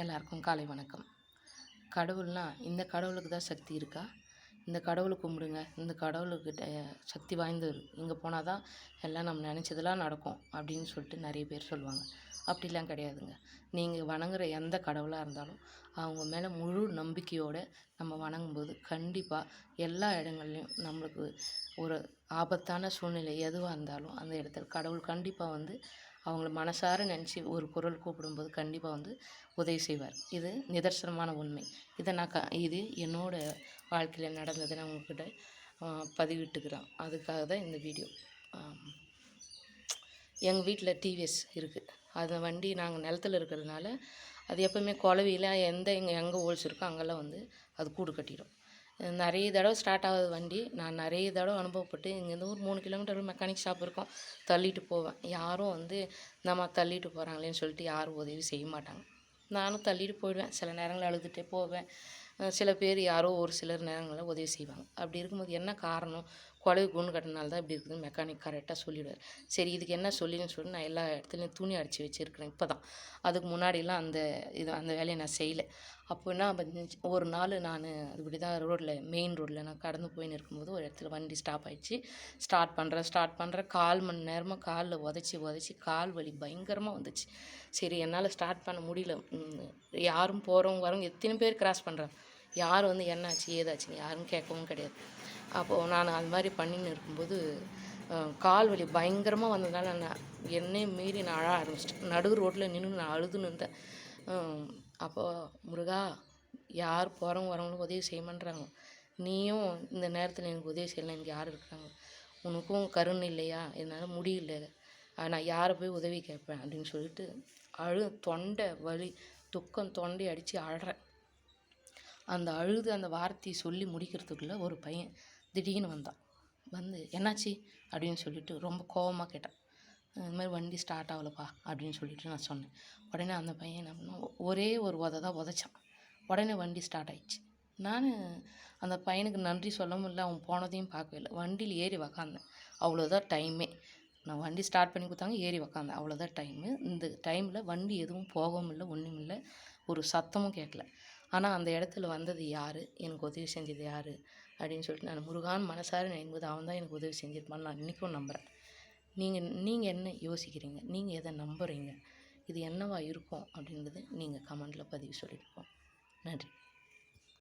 எல்லாருக்கும் காலை வணக்கம். கடவுள்னா இந்த கடவுளுக்கு தான் சக்தி இருக்கா? இந்த கடவுளை கும்பிடுங்க, இந்த கடவுளுக்கிட்ட சக்தி வாய்ந்தவர், இங்கே போனால் தான் எல்லாம் நம்ம நினச்சதெல்லாம் நடக்கும் அப்படின்னு சொல்லிட்டு நிறைய பேர் சொல்லுவாங்க. அப்படிலாம் கிடையாதுங்க. நீங்கள் வணங்குற எந்த கடவுளாக இருந்தாலும் அவங்க மேலே முழு நம்பிக்கையோடு நம்ம வணங்கும்போது கண்டிப்பாக எல்லா இடங்கள்லையும் நம்மளுக்கு ஒரு ஆபத்தான சூழ்நிலை எதுவாக இருந்தாலும் அந்த இடத்துல கடவுள் கண்டிப்பாக வந்து அவங்கள மனசார நினச்சி ஒரு குரல் கூப்பிடும்போது கண்டிப்பாக வந்து உதவி செய்வார். இது நிதர்சனமான உண்மை. இதை நான் இது என்னோடய வாழ்க்கையில் நடந்ததை நான் உங்கள்கிட்ட பதிவிட்டுக்கிறேன். அதுக்காக தான் இந்த வீடியோ. எங்கள் வீட்டில் டிவிஎஸ் இருக்குது. அந்த வண்டி நாங்கள் நிலத்துல இருக்கிறதுனால அது எப்போவுமே குலவியில் எங்கே ஹோல்ஸ் இருக்கோ அங்கெல்லாம் வந்து அது கூடு கட்டிடும். நிறைய தடவை ஸ்டார்ட் ஆகுது வண்டி. நான் நிறைய தடவை அனுபவப்பட்டு இங்கேருந்து ஒரு 3 கிலோமீட்டர் மெக்கானிக் ஷாப் இருக்கும், தள்ளிட்டு போவேன். யாரும் வந்து நம்ம தள்ளிட்டு போகிறாங்களேன்னு சொல்லிட்டு யாரும் உதவி செய்ய மாட்டாங்க. நானும் தள்ளிட்டு போயிடுவேன். சில நேரங்களில் அழுதுகிட்டே போவேன். சில பேர் யாரோ ஒரு சிலர் நேரங்களில் உதவி செய்வாங்க. அப்படி இருக்கும்போது என்ன காரணம், குழவி கூண்டு கட்டினால தான் இப்படி இருக்குதுன்னு மெக்கானிக் கரெக்டாக சொல்லிவிடுவார். சரி, இதுக்கு என்ன சொல்லின்னு சொல்லி நான் எல்லா இடத்துலையும் துணி அடித்து வச்சுருக்கிறேன். இப்போ தான், அதுக்கு முன்னாடிலாம் அந்த வேலையை நான் செய்யலை. அப்போ என்ன ஒரு நாள் நான் இப்படி தான் மெயின் ரோட்டில் நான் கடந்து போயின்னு இருக்கும்போது ஒரு இடத்துல வண்டி ஸ்டாப் ஆகிடுச்சு. ஸ்டார்ட் பண்ணுறேன் 1/4 மணி நேரமாக காலில் உதச்சி கால் வலி பயங்கரமாக வந்துச்சு. சரி, என்னால் ஸ்டார்ட் பண்ண முடியல. யாரும் போகிறவங்க வரவங்க எத்தனை பேர் கிராஸ் பண்ணுறாங்க, யாரும் வந்து என்னாச்சு ஏதாச்சுன்னு யாரும் கேட்கவும் கிடையாது. அப்போது நான் அது மாதிரி பண்ணின்னு இருக்கும்போது கால் வலி பயங்கரமாக வந்ததுனால நான் என்னையும் மீறி நான் அழ ஆரம்பிச்சிட்டேன். நடு ரோட்டில் நின்று நான் அழுதுன்னு இருந்தேன். அப்போது முருகா, யார் போகிறவங்க வரவங்களும் உதவி செய்யமான்றாங்க, நீயும் இந்த நேரத்தில் எனக்கு உதவி செய்யலாம், எனக்கு யார் இருக்கிறாங்க, உனக்கும் கருணை இல்லையா, என்னால் முடியல, நான் யாரை போய் உதவி கேட்பேன் அப்படின்னு சொல்லிட்டு தொண்டை வலி துக்கம் தொண்டை அடித்து அழறேன். அந்த அந்த வார்த்தையை சொல்லி முடிக்கிறதுக்குள்ளே ஒரு பையன் திடீர்னு வந்தான். வந்து என்னாச்சு அப்படின்னு சொல்லிட்டு ரொம்ப கோபமாக கேட்டான். இந்த மாதிரி வண்டி ஸ்டார்ட் ஆகலப்பா அப்படின்னு சொல்லிட்டு நான் சொன்னேன். உடனே அந்த பையன் என்ன பண்ணான், ஒரே ஒரு தான் உதைச்சான். உடனே வண்டி ஸ்டார்ட் ஆகிடுச்சு. நான் அந்த பையனுக்கு நன்றி சொல்லவும் இல்லை, அவன் போனதையும் பார்க்கவே இல்லை. வண்டியில் ஏறி உக்காந்தேன். அவ்வளோதான் டைமே. நான் வண்டி ஸ்டார்ட் பண்ணி கொடுத்தாங்க, ஏறி உக்காந்தேன். அவ்வளோதான் டைமு. இந்த டைமில் வண்டி எதுவும் போகவும் இல்லை, ஒன்றும் இல்லை, ஒரு சத்தமும் கேட்கல. ஆனால் அந்த இடத்துல வந்தது யார், எனக்கு உதவி செஞ்சது யார் அப்படின்னு சொல்லிட்டு நான் முருகான் மனசார நினைக்கும்போது அவன் தான் எனக்கு உதவி செஞ்சிருப்பான்னு நான் இன்றைக்கும் நம்புகிறேன். நீங்கள் என்ன யோசிக்கிறீங்க, நீங்கள் எதை நம்புகிறீங்க, இது என்னவா இருக்கும் அப்படின்றது நீங்கள் கமெண்டில் பதிவு சொல்லியிருப்போம். நன்றி.